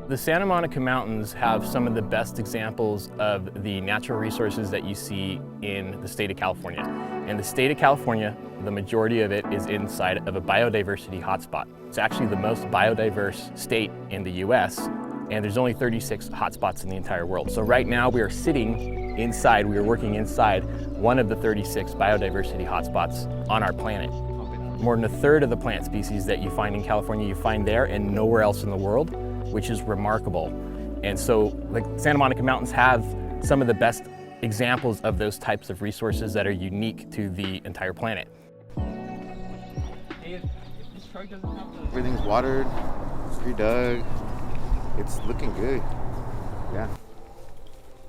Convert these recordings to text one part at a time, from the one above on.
The Santa Monica Mountains have some of the best examples of the natural resources that you see in the state of California. In the state of California, the majority of it is inside of a biodiversity hotspot. It's actually the most biodiverse state in the US, and there's only 36 hotspots in the entire world. So right now we are sitting inside, we are working inside one of the 36 biodiversity hotspots on our planet. More than a third of the plant species that you find in California, you find there and nowhere else in the world, which is remarkable. And so like Santa Monica Mountains have some of the best examples of those types of resources that are unique to the entire planet. Everything's watered, pre-dug, it's looking good, yeah.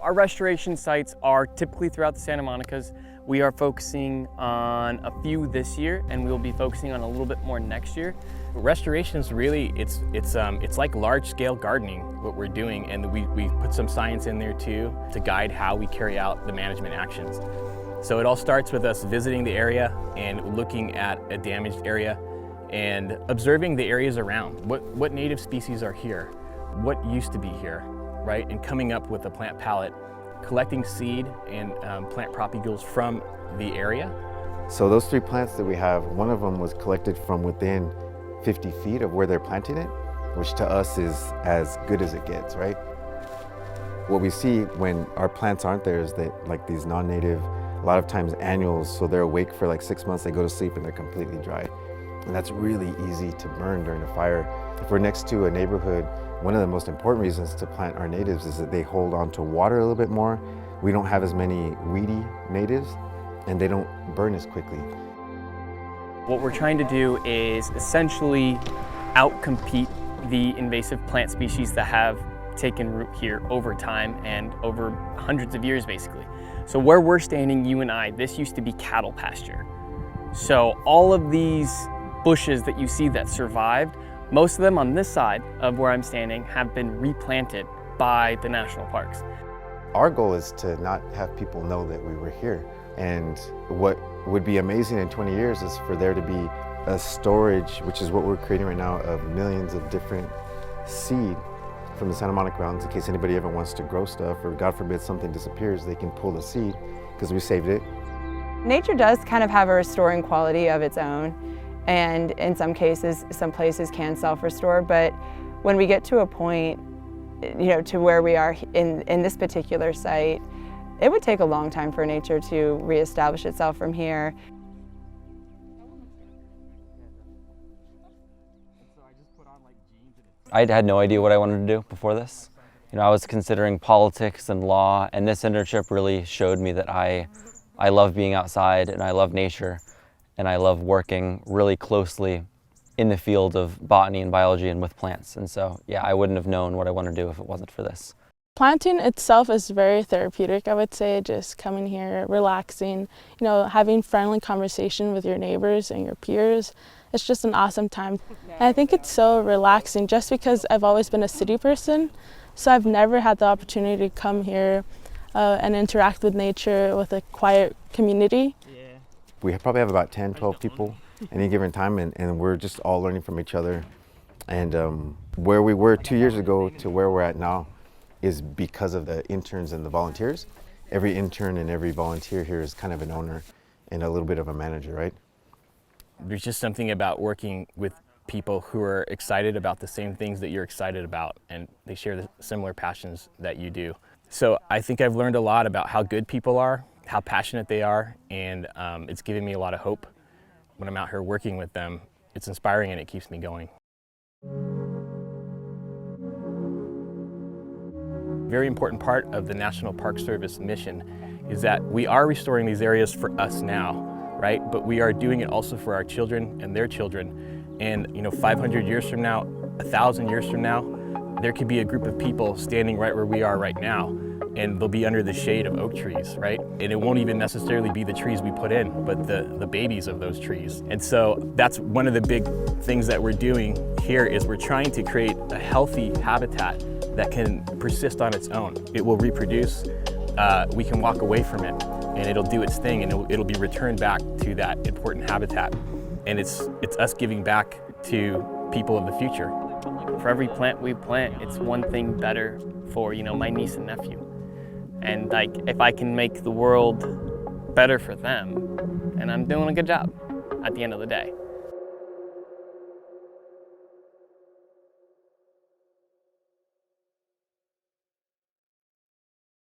Our restoration sites are typically throughout the Santa Monicas. We are focusing on a few this year, and we'll be focusing on a little bit more next year. Restorations really, it's like large-scale gardening, what we're doing, and we put some science in there too to guide how we carry out the management actions. So it all starts with us visiting the area and looking at a damaged area and observing the areas around. What native species are here? What used to be here, right? And coming up with a plant palette, collecting seed and plant propagules from the area. So those 3 plants that we have, one of them was collected from within 50 feet of where they're planting it, which to us is as good as it gets, right? What we see when our plants aren't there is that like these non-native, a lot of times annuals, so they're awake for like 6 months, they go to sleep and they're completely dry. And that's really easy to burn during a fire. If we're next to a neighborhood, one of the most important reasons to plant our natives is that they hold on to water a little bit more. We don't have as many weedy natives and they don't burn as quickly. What we're trying to do is essentially outcompete the invasive plant species that have taken root here over time and over hundreds of years basically. So where we're standing, you and I, this used to be cattle pasture. So all of these bushes that you see that survived, most of them on this side of where I'm standing have been replanted by the national parks. Our goal is to not have people know that we were here. And what would be amazing in 20 years is for there to be a storage, which is what we're creating right now, of millions of different seed from the Santa Monica Mountains in case anybody ever wants to grow stuff or God forbid something disappears, they can pull the seed because we saved it. Nature does kind of have a restoring quality of its own. And in some cases, some places can self-restore, but when we get to a point, to where we are in this particular site, it would take a long time for nature to reestablish itself from here. I had no idea what I wanted to do before this. I was considering politics and law, and this internship really showed me that I love being outside and I love nature. And I love working really closely in the field of botany and biology and with plants. And so, yeah, I wouldn't have known what I want to do if it wasn't for this. Planting itself is very therapeutic, I would say, just coming here, relaxing, having friendly conversation with your neighbors and your peers. It's just an awesome time. And I think it's so relaxing just because I've always been a city person, so I've never had the opportunity to come here and interact with nature, with a quiet community. We probably have about 10, 12 people at any given time, and we're just all learning from each other. And where we were 2 years ago to where we're at now is because of the interns and the volunteers. Every intern and every volunteer here is kind of an owner and a little bit of a manager, right? There's just something about working with people who are excited about the same things that you're excited about, and they share the similar passions that you do. So I think I've learned a lot about how good people are, how passionate they are, and it's given me a lot of hope when I'm out here working with them. It's inspiring and it keeps me going. A very important part of the National Park Service mission is that we are restoring these areas for us now, right? But we are doing it also for our children and their children. And 500 years from now, 1,000 years from now, there could be a group of people standing right where we are right now, and they'll be under the shade of oak trees, right? And it won't even necessarily be the trees we put in, but the babies of those trees. And so that's one of the big things that we're doing here is we're trying to create a healthy habitat that can persist on its own. It will reproduce, we can walk away from it, and it'll do its thing, and it'll be returned back to that important habitat. And it's us giving back to people of the future. For every plant we plant, it's one thing better for, you know, my niece and nephew. And like, if I can make the world better for them, and I'm doing a good job at the end of the day.